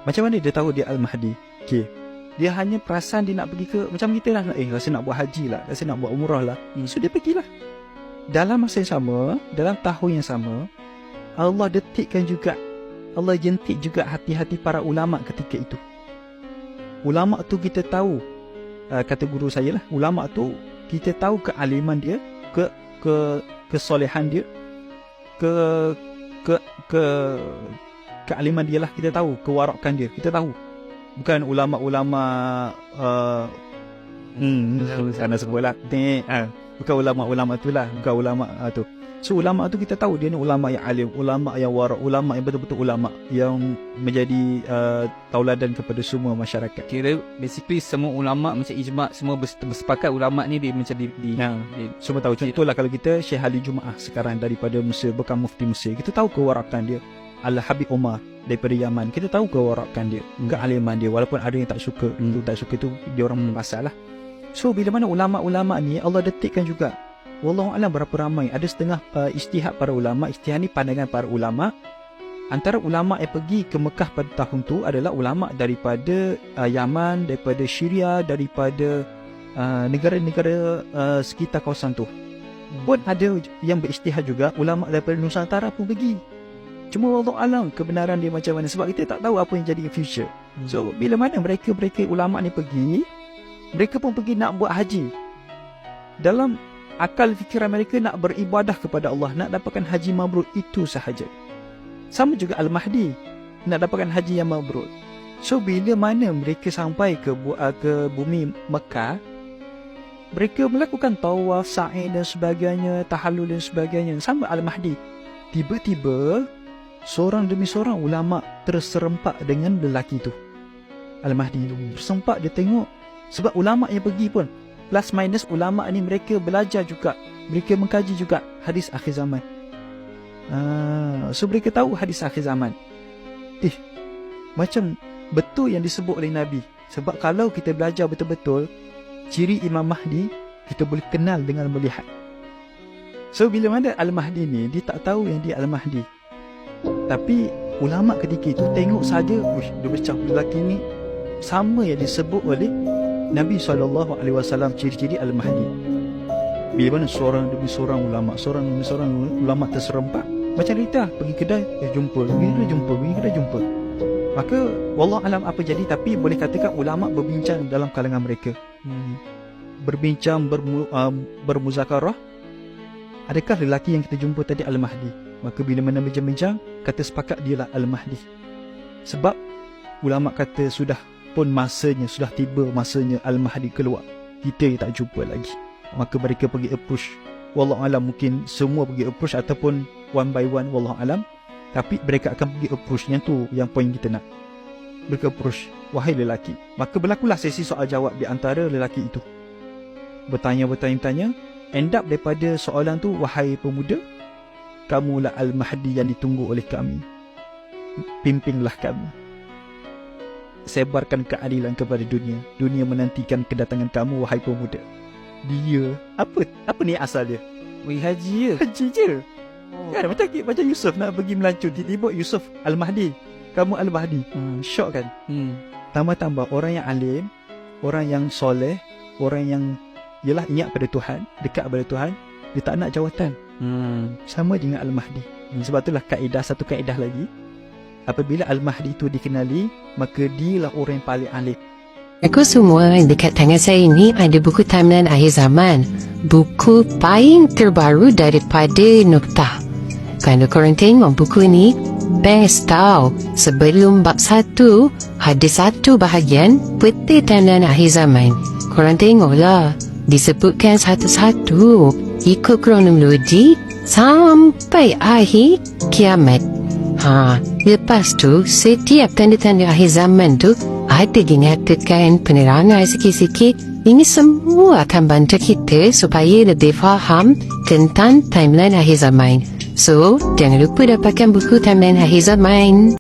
Macam mana dia tahu dia Al-Mahdi? Okay, dia hanya perasan dia nak pergi ke, macam kita lah, rasa nak buat haji lah, rasa nak buat umrah lah, so dia pergilah. Dalam masa yang sama, dalam tahun yang sama, Allah detikkan juga, Allah jentik juga hati-hati para ulama ketika itu. Ulama tu kita tahu, kata guru saya lah, ulama tu kita tahu kealiman dia, kesolehan dia, kealiman dia lah, kita tahu kewarakan dia, kita tahu. Bukan ulama-ulama sana sebut lah, bukan ulama-ulama tu lah, bukan ulama tu. So ulama tu kita tahu dia ni ulama yang alim, ulama yang warak, ulama yang betul-betul ulama yang menjadi tauladan kepada semua masyarakat. Kira basically semua ulama macam ijma', semua bersepakat ulama ni dia macam semua tahu. Contohlah kalau kita Syekh Ali Jumaah sekarang daripada Mesir, bekas mufti Mesir, kita tahu kewarakan dia. Al-Habib Umar daripada Yaman, kita tahu kewarakan dia, kealiman dia, walaupun ada yang tak suka, tak suka tu dia orang pasal lah. So bila mana ulama-ulama ni Allah detikkan juga, wallahu alam berapa ramai, ada setengah ijtihad para ulama, ijtihad ni pandangan para ulama. Antara ulama yang pergi ke Mekah pada tahun tu adalah ulama daripada Yaman, daripada Syria, daripada negara-negara sekitar kawasan tu. Pun ada yang berijtihad juga, ulama daripada Nusantara pun pergi. Cuma wallahu alam kebenaran dia macam mana, sebab kita tak tahu apa yang jadi in future. So bila mana mereka ulama ni pergi, mereka pun pergi nak buat haji. Dalam akal fikiran mereka nak beribadah kepada Allah, nak dapatkan haji mabrur, itu sahaja. Sama juga Al-Mahdi nak dapatkan haji yang mabrur. So bila mana mereka sampai ke bumi Mekah, mereka melakukan tawaf, sa'i dan sebagainya, tahallul dan sebagainya. Sama Al-Mahdi, tiba-tiba seorang demi seorang ulama terserempak dengan lelaki tu. Al-Mahdi tu terserempak, dia tengok. Sebab ulama yang pergi pun plus minus ulama ni mereka belajar juga, mereka mengkaji juga hadis akhir zaman. So mereka tahu hadis akhir zaman. Macam betul yang disebut oleh Nabi. Sebab kalau kita belajar betul-betul ciri Imam Mahdi, kita boleh kenal dengan melihat. So bila mana Al-Mahdi ni, dia tak tahu yang dia Al-Mahdi, tapi ulama ketika itu tengok saja, dia macam lelaki ni sama yang disebut oleh Nabi SAW, ciri-ciri Al-Mahdi. Bila mana seorang demi seorang ulama terserempak, macam kita pergi kedai, jumpa, pergi kedai jumpa. Maka wallahu alam apa jadi, tapi boleh katakan ulama berbincang dalam kalangan mereka, berbincang, bermuzakarah, adakah lelaki yang kita jumpa tadi Al-Mahdi? Maka bila mana bincang-bincang, kata sepakat dialah Al-Mahdi. Sebab ulama kata sudah pun masanya, sudah tiba masanya Al-Mahdi keluar, kita yang tak jumpa lagi. Maka mereka pergi approach, wallahu alam mungkin semua pergi approach ataupun one by one, wallahu alam. Tapi mereka akan pergi approach, yang tu yang poin kita nak. Mereka approach, wahai lelaki. Maka berlakulah sesi soal jawab di antara lelaki itu. Bertanya, end up daripada soalan tu, wahai pemuda, kamulah Al-Mahdi yang ditunggu oleh kami, pimpinlah kami, sebarkan keadilan kepada dunia, dunia menantikan kedatangan kamu wahai pemuda. Dia apa ni asal dia? Haji je. Kan macam Yusuf nak pergi melancong, tiba-tiba Yusuf Al-Mahdi, kamu Al-Mahdi. Syok kan? Tambah-tambah orang yang alim, orang yang soleh, orang yang ialah ingat pada Tuhan, dekat pada Tuhan, dia tak nak jawatan. Sama dengan Al-Mahdi. Sebab itulah satu kaedah lagi, apabila Al-Mahdi itu dikenali, maka dialah orang yang paling alim. Aku semua dekat tangan saya ini ada buku Timeline Akhir Zaman, buku paling terbaru daripada Nuktah. Kalau korang tengok buku ni, best tau. Sebelum bab 1 ada satu bahagian peta Timeline Akhir Zaman. Korang tengoklah, disebutkan satu-satu ikut kronologi sampai akhir kiamat. Lepas tu setiap tanda-tanda akhir zaman tu ada dinyatakan penerangan sikit-sikit. Ini semua akan bantu kita supaya lebih faham tentang timeline akhir zaman. So, jangan lupa dapatkan buku Timeline Akhir Zaman.